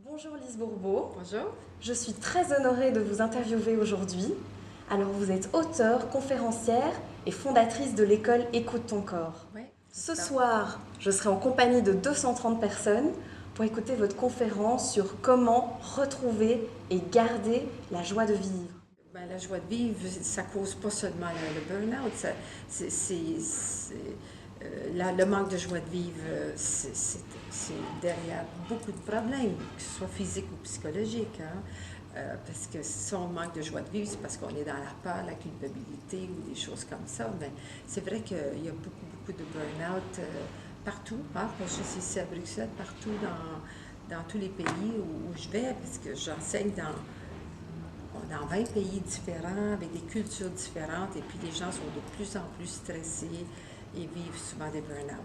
Bonjour Lise Bourbeau. Bonjour. Je suis très honorée de vous interviewer aujourd'hui. Alors vous êtes auteure, conférencière et fondatrice de l'école Écoute ton corps. Oui, Ce ça. soir, je serai en compagnie de 230 personnes pour écouter votre conférence sur comment retrouver et garder la joie de vivre. Ben, la joie de vivre, ça cause pas seulement le burn-out. Le manque de joie de vivre, c'est derrière beaucoup de problèmes, que ce soit physique ou psychologique. Hein? Parce que si on manque de joie de vivre, c'est parce qu'on est dans la peur, la culpabilité ou des choses comme ça. Mais c'est vrai qu'il y a beaucoup de burn-out partout, hein? Pas juste ici à Bruxelles, partout dans tous les pays où je vais, parce que j'enseigne dans 20 pays différents, avec des cultures différentes, et puis les gens sont de plus en plus stressés et vivent souvent des burn-out.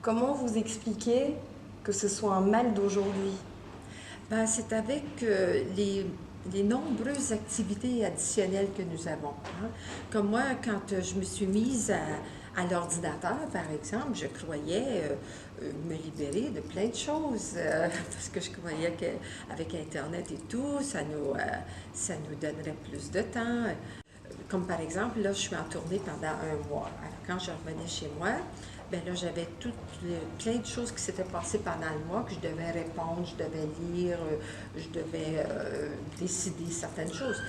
Comment vous expliquez que ce soit un mal d'aujourd'hui? Ben, c'est avec les nombreuses activités additionnelles que nous avons. Hein. Comme moi, quand je me suis mise à l'ordinateur, par exemple, je croyais me libérer de plein de choses, parce que je croyais qu'avec Internet et tout, ça nous donnerait plus de temps. Comme par exemple, là, je suis en tournée pendant un mois. Alors, quand je revenais chez moi, ben là, j'avais plein de choses qui s'étaient passées pendant le mois que je devais répondre, je devais lire, je devais décider certaines choses.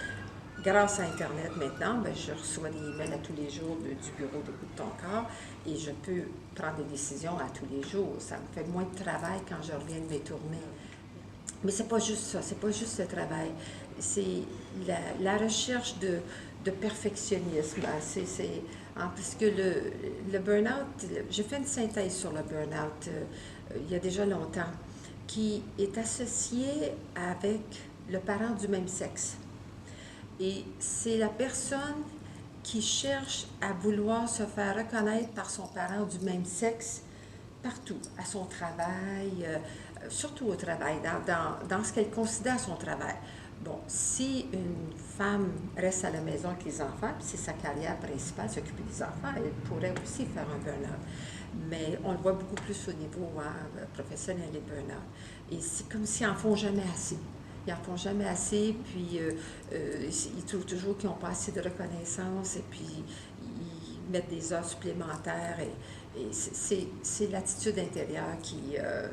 Grâce à Internet maintenant, ben, je reçois des emails à tous les jours du bureau d'Écoute ton corps et je peux prendre des décisions à tous les jours. Ça me fait moins de travail quand je reviens de mes tournées. Mais c'est pas juste ça, c'est pas juste le travail. C'est la recherche de perfectionnisme. Parce que le burn-out, j'ai fait une synthèse sur le burn-out il y a déjà longtemps, qui est associé avec le parent du même sexe. Et c'est la personne qui cherche à vouloir se faire reconnaître par son parent du même sexe partout, à son travail, surtout au travail, dans ce qu'elle considère son travail. Bon, si une femme reste à la maison avec les enfants, puis c'est sa carrière principale, s'occuper des enfants, elle pourrait aussi faire un burn-out. Mais on le voit beaucoup plus au niveau professionnel, les burn-out. Et c'est comme s'ils n'en font jamais assez. Ils n'en font jamais assez, puis ils trouvent toujours qu'ils n'ont pas assez de reconnaissance, et puis ils mettent des heures supplémentaires. Et c'est l'attitude intérieure qui a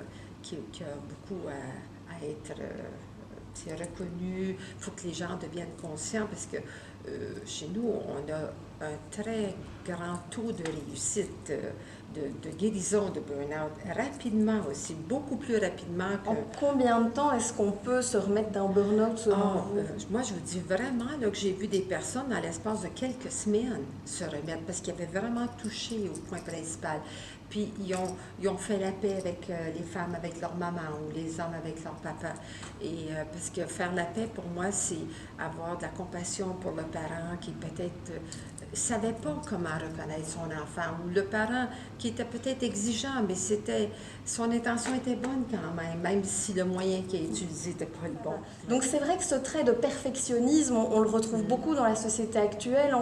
beaucoup à être reconnue. Il faut que les gens deviennent conscients parce que chez nous, on a un très grand taux de réussite, de guérison de burn-out, rapidement aussi, beaucoup plus rapidement que... En combien de temps est-ce qu'on peut se remettre d'un burn-out selon vous? Moi, je vous dis vraiment là, que j'ai vu des personnes dans l'espace de quelques semaines se remettre parce qu'ils avaient vraiment touché au point principal. Puis, ils ont fait la paix avec les femmes, avec leur maman ou les hommes avec leur papa. Et parce que faire la paix, pour moi, c'est avoir de la compassion pour le parent qui peut-être ne savait pas comment reconnaître son enfant, ou le parent qui était peut-être exigeant, mais son intention était bonne quand même si le moyen qu'il a utilisé n'était pas le bon. Donc c'est vrai que ce trait de perfectionnisme, on le retrouve beaucoup dans la société actuelle.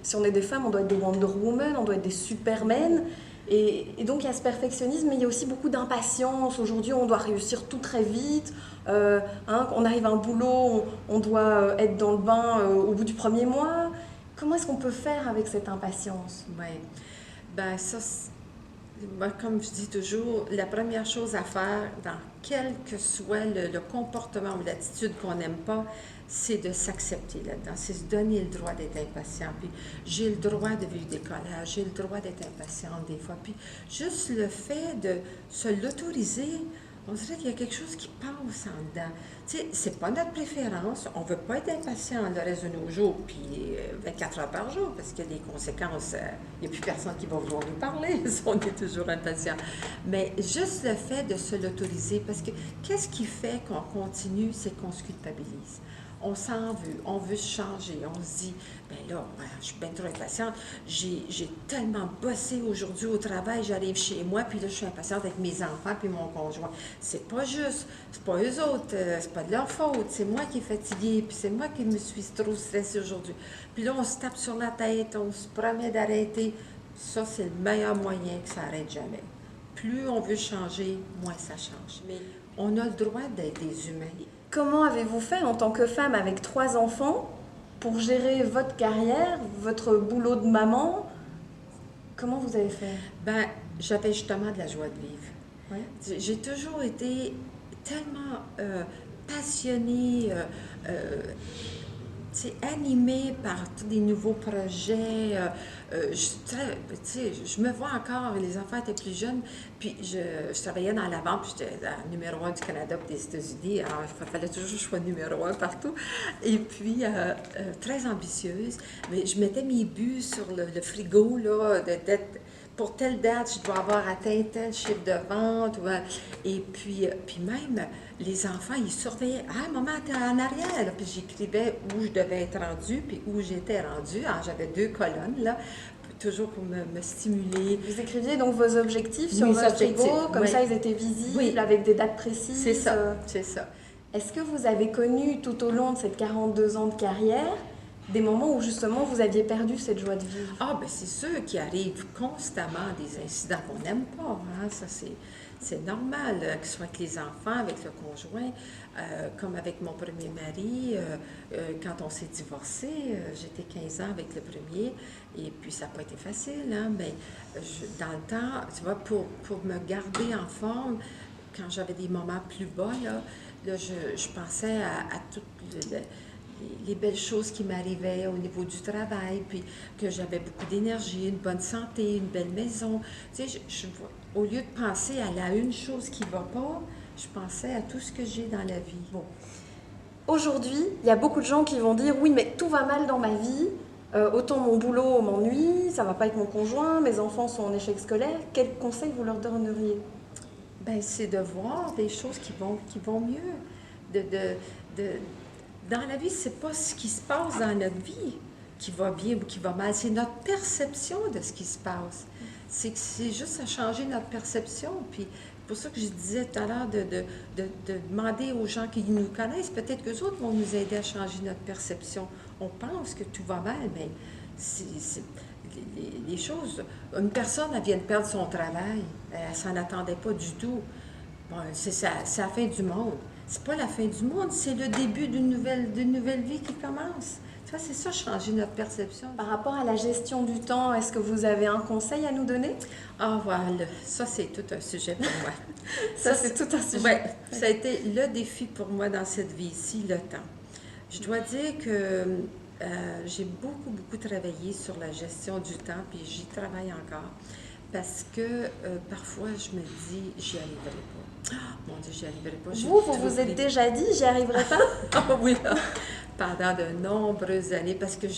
Si on est des femmes, on doit être des Wonder Woman, on doit être des Supermen. Et donc il y a ce perfectionnisme, mais il y a aussi beaucoup d'impatience. Aujourd'hui, on doit réussir tout très vite. On arrive à un boulot, on doit être dans le bain au bout du premier mois. Comment est-ce qu'on peut faire avec cette impatience? Oui. Ben ça, moi, comme je dis toujours, la première chose à faire, dans quel que soit le comportement ou l'attitude qu'on n'aime pas, c'est de s'accepter là-dedans, c'est se donner le droit d'être impatient. Puis j'ai le droit de vivre des colères, j'ai le droit d'être impatiente des fois. Puis juste le fait de se l'autoriser, on dirait qu'il y a quelque chose qui passe en dedans. Tu sais, c'est pas notre préférence. On veut pas être impatient le reste de nos jours, puis 24 heures par jour, parce que les conséquences, il n'y a plus personne qui va vouloir nous parler si on est toujours impatient. Mais juste le fait de se l'autoriser, parce que qu'est-ce qui fait qu'on continue, c'est qu'on se culpabilise. On s'en veut, on veut changer, on se dit, ben là, je suis bien trop impatiente, j'ai tellement bossé aujourd'hui au travail, j'arrive chez moi, puis là, je suis impatiente avec mes enfants puis mon conjoint. C'est pas juste, c'est pas eux autres, c'est pas de leur faute, c'est moi qui est fatiguée, puis c'est moi qui me suis trop stressée aujourd'hui. Puis là, on se tape sur la tête, on se promet d'arrêter. Ça, c'est le meilleur moyen que ça n'arrête jamais. Plus on veut changer, moins ça change. Mais on a le droit d'être des humains. Comment avez-vous fait en tant que femme avec 3 enfants pour gérer votre carrière, votre boulot de maman? Comment vous avez fait? Ben, j'avais justement de la joie de vivre. Ouais. J'ai toujours été tellement passionnée, animée par tous des nouveaux projets. Je me vois encore, les enfants étaient plus jeunes, puis je travaillais dans la vente, puis j'étais numéro 1 du Canada et des États-Unis. Alors, il fallait toujours que je sois numéro 1 partout. Et puis, très ambitieuse, mais je mettais mes buts sur le frigo, là, d'être pour telle date, je dois avoir atteint tel chiffre de vente. Et puis même, les enfants, ils surveillaient. Ah, maman, t'es en arrière. Là. Puis j'écrivais où je devais être rendue, puis où j'étais rendue. Alors, j'avais 2 colonnes, là, toujours pour me stimuler. Vous écriviez donc vos objectifs sur Mes votre frigo, objectifs, comme oui. ça ils étaient visibles, Oui. avec des dates précises. C'est ça, c'est ça. Est-ce que vous avez connu tout au long de ces 42 ans de carrière des moments où justement vous aviez perdu cette joie de vivre? Ah, bien, c'est sûr qu'il arrive constamment des incidents qu'on n'aime pas. Hein? Ça, c'est normal, que ce soit avec les enfants, avec le conjoint, comme avec mon premier mari. Quand on s'est divorcé, j'étais 15 ans avec le premier, et puis ça n'a pas été facile. Hein? Mais dans le temps, tu vois, pour me garder en forme, quand j'avais des moments plus bas, là je pensais à toutes les belles choses qui m'arrivaient au niveau du travail, puis que j'avais beaucoup d'énergie, une bonne santé, une belle maison. Tu sais, au lieu de penser à la une chose qui ne va pas, je pensais à tout ce que j'ai dans la vie. Bon. Aujourd'hui, il y a beaucoup de gens qui vont dire « Oui, mais tout va mal dans ma vie, autant mon boulot m'ennuie, ça ne va pas avec mon conjoint, mes enfants sont en échec scolaire. » Quels conseils vous leur donneriez? Bien, c'est de voir des choses qui vont mieux. Dans la vie, c'est pas ce qui se passe dans notre vie qui va bien ou qui va mal, c'est notre perception de ce qui se passe. C'est juste à changer notre perception. Puis pour ça que je disais tout à l'heure de demander aux gens qui nous connaissent, peut-être qu'eux autres vont nous aider à changer notre perception. On pense que tout va mal, mais les choses... Une personne, elle vient de perdre son travail, elle s'en attendait pas du tout. Bon, c'est la fin du monde. C'est pas la fin du monde, c'est le début d'une nouvelle vie qui commence. Tu vois, c'est ça, changer notre perception. Par rapport à la gestion du temps, est-ce que vous avez un conseil à nous donner? Ah, voilà, ça, c'est tout un sujet pour moi. Ça, c'est tout un sujet. Ouais, ça a été le défi pour moi dans cette vie-ci, le temps. Je dois dire que j'ai beaucoup travaillé sur la gestion du temps, puis j'y travaille encore. Parce que parfois, je me dis, j'y arriverai pas. Oh, mon Dieu, j'y arriverai pas. Vous êtes déjà dit, j'y arriverai pas? Ah oui, là, pendant de nombreuses années, parce que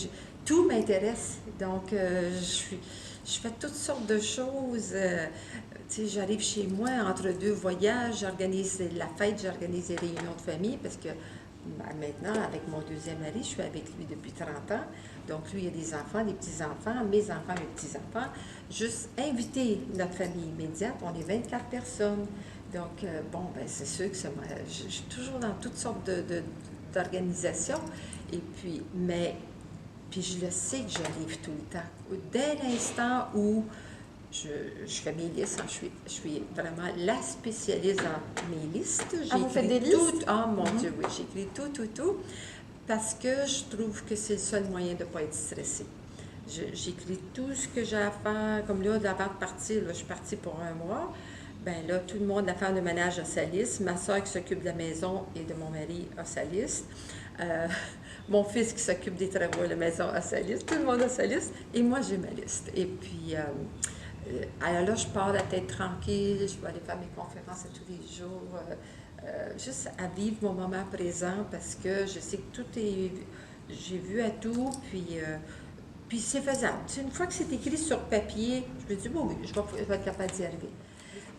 tout m'intéresse. Donc, je fais toutes sortes de choses. Tu sais, j'arrive chez moi entre 2 voyages, j'organise la fête, j'organise des réunions de famille, parce que maintenant, avec mon deuxième mari, je suis avec lui depuis 30 ans. Donc, lui, il a des enfants, des petits-enfants, mes enfants, mes petits-enfants. Juste inviter notre famille immédiate, on est 24 personnes. Donc, c'est sûr que je suis toujours dans toutes sortes d'organisations. Et puis, puis je le sais que j'arrive tout le temps. Dès l'instant où je fais mes listes, je suis vraiment la spécialiste dans mes listes. Vous faites des listes? Ah, mon Dieu, oui, j'écris tout, parce que je trouve que c'est le seul moyen de ne pas être stressée. J'écris tout ce que j'ai à faire. Comme là, avant de partir, là, je suis partie pour 1 mois. Bien là, tout le monde, la femme de ménage a sa liste. Ma soeur qui s'occupe de la maison et de mon mari a sa liste. Mon fils qui s'occupe des travaux de la maison a sa liste. Tout le monde a sa liste. Et moi, j'ai ma liste. Et puis, alors là, je pars la tête tranquille. Je vais aller faire mes conférences tous les jours. Juste à vivre mon moment présent parce que je sais que tout est... J'ai vu à tout, puis c'est faisable. Une fois que c'est écrit sur papier, je me dis, bon, oui, je vais être capable d'y arriver.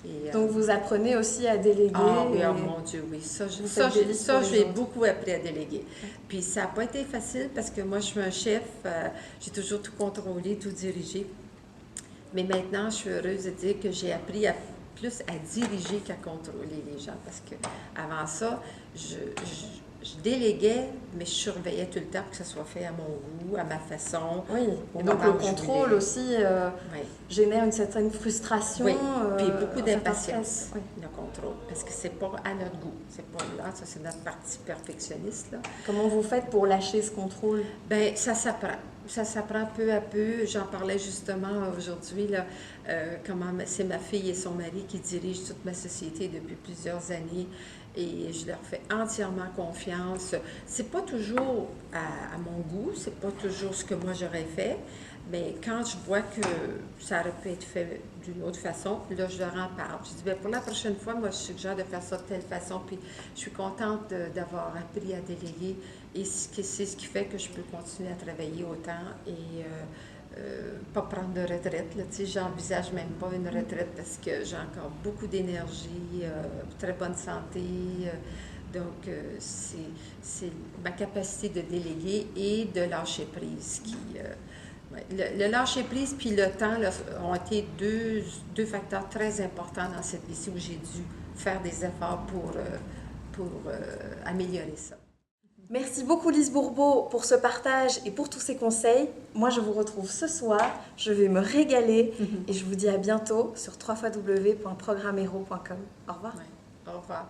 Et, donc, vous apprenez aussi à déléguer. Ah oui, oh mon Dieu, oui. Ça, j'ai beaucoup appris à déléguer. Puis ça n'a pas été facile parce que moi, je suis un chef. J'ai toujours tout contrôlé, tout dirigé. Mais maintenant, je suis heureuse de dire que j'ai appris plus à diriger qu'à contrôler les gens. Parce que avant ça, je déléguais, mais je surveillais tout le temps que ça soit fait à mon goût, à ma façon. Oui, au et donc moment le où je contrôle voulais. aussi Oui. génère une certaine frustration. Oui, puis beaucoup un certain d'impatience, stress. Oui. le contrôle, parce que c'est pas à notre goût. C'est pas là, ça c'est notre partie perfectionniste, là. Comment vous faites pour lâcher ce contrôle? Bien, ça s'apprend. Ça s'apprend peu à peu. J'en parlais justement aujourd'hui, là, comment c'est ma fille et son mari qui dirigent toute ma société depuis plusieurs années et je leur fais entièrement confiance. C'est pas toujours à mon goût, c'est pas toujours ce que moi j'aurais fait, mais quand je vois que ça aurait pu être fait d'une autre façon, là, je leur en parle. Je dis, bien, pour la prochaine fois, moi, je suggère de faire ça de telle façon, puis je suis contente d'avoir appris à déléguer et c'est ce qui fait que je peux continuer à travailler autant et pas prendre de retraite. Là, tu sais, j'envisage même pas une retraite parce que j'ai encore beaucoup d'énergie, très bonne santé. Donc, c'est ma capacité de déléguer et de lâcher prise qui... ouais, le lâcher prise puis le temps là, ont été deux facteurs très importants dans cette vie-ci où j'ai dû faire des efforts pour améliorer ça. Merci beaucoup Lise Bourbeau pour ce partage et pour tous ces conseils. Moi je vous retrouve ce soir, je vais me régaler et je vous dis à bientôt sur www.programmehero.com. Au revoir. Ouais. Au revoir.